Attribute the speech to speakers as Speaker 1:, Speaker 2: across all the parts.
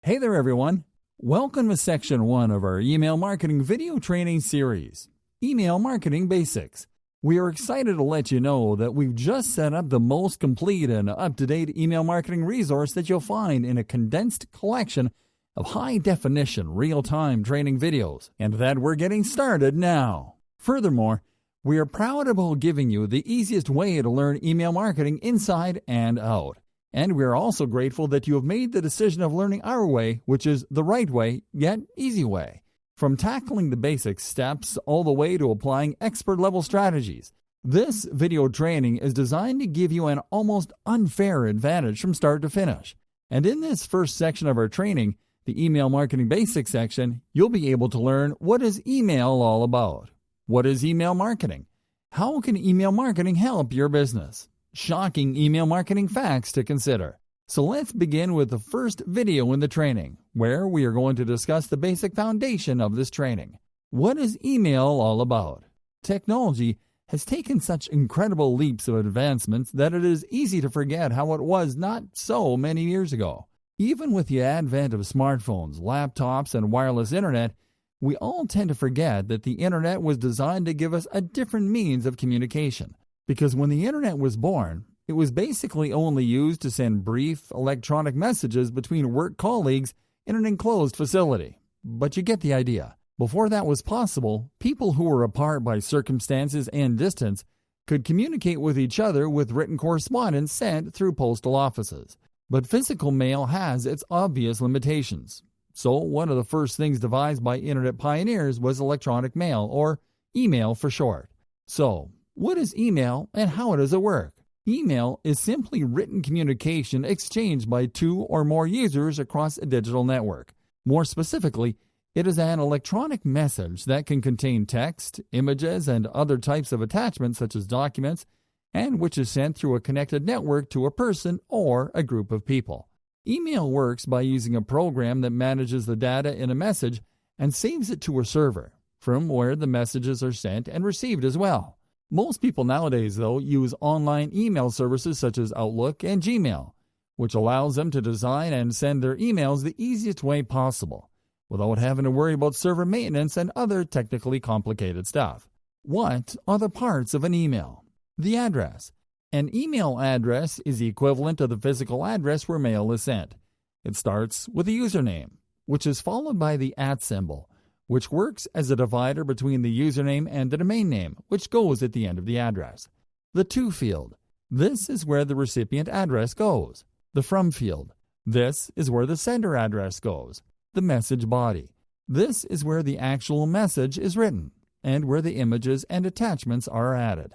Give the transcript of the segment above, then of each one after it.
Speaker 1: Hey there, everyone. Welcome to Section 1 of our email marketing video training series, Email Marketing Basics. We are excited to let you know that we've just set up the most complete and up-to-date email marketing resource that you'll find in a condensed collection of high-definition, real-time training videos, and that we're getting started now. Furthermore, we are proud about giving you the easiest way to learn email marketing inside and out. And we are also grateful that you have made the decision of learning our way, which is the right way, yet easy way. From tackling the basic steps all the way to applying expert-level strategies, this video training is designed to give you an almost unfair advantage from start to finish. And in this first section of our training, the Email Marketing Basics section, you'll be able to learn what is email all about. What is email marketing? How can email marketing help your business? Shocking email marketing facts to consider. So let's begin with the first video in the training, where we are going to discuss the basic foundation of this training. What is email all about? Technology has taken such incredible leaps of advancements that it is easy to forget how it was not so many years ago. Even with the advent of smartphones, laptops, and wireless internet, we all tend to forget that the internet was designed to give us a different means of communication. Because when the internet was born, it was basically only used to send brief electronic messages between work colleagues in an enclosed facility. But you get the idea. Before that was possible, people who were apart by circumstances and distance could communicate with each other with written correspondence sent through postal offices. But physical mail has its obvious limitations. So one of the first things devised by internet pioneers was electronic mail, or email for short. So, what is email and how does it work? Email is simply written communication exchanged by two or more users across a digital network. More specifically, it is an electronic message that can contain text, images, and other types of attachments such as documents, and which is sent through a connected network to a person or a group of people. Email works by using a program that manages the data in a message and saves it to a server, from where the messages are sent and received as well. Most people nowadays, though, use online email services such as Outlook and Gmail, which allows them to design and send their emails the easiest way possible, without having to worry about server maintenance and other technically complicated stuff. What are the parts of an email? The address. An email address is the equivalent of the physical address where mail is sent. It starts with a username, which is followed by the @ symbol, which works as a divider between the username and the domain name, which goes at the end of the address. The to field. This is where the recipient address goes. The from field. This is where the sender address goes. The message body. This is where the actual message is written, and where the images and attachments are added.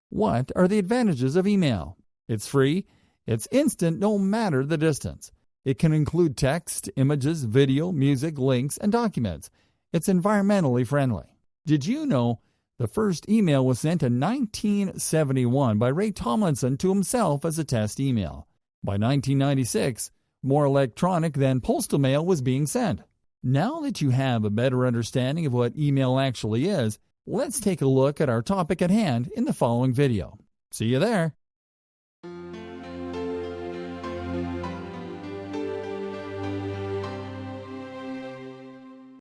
Speaker 1: What are the advantages of email? It's free. It's instant no matter the distance. It can include text, images, video, music, links, and documents. It's environmentally friendly. Did you know the first email was sent in 1971 by Ray Tomlinson to himself as a test email? By 1996, more electronic than postal mail was being sent. Now that you have a better understanding of what email actually is, let's take a look at our topic at hand in the following video. See you there.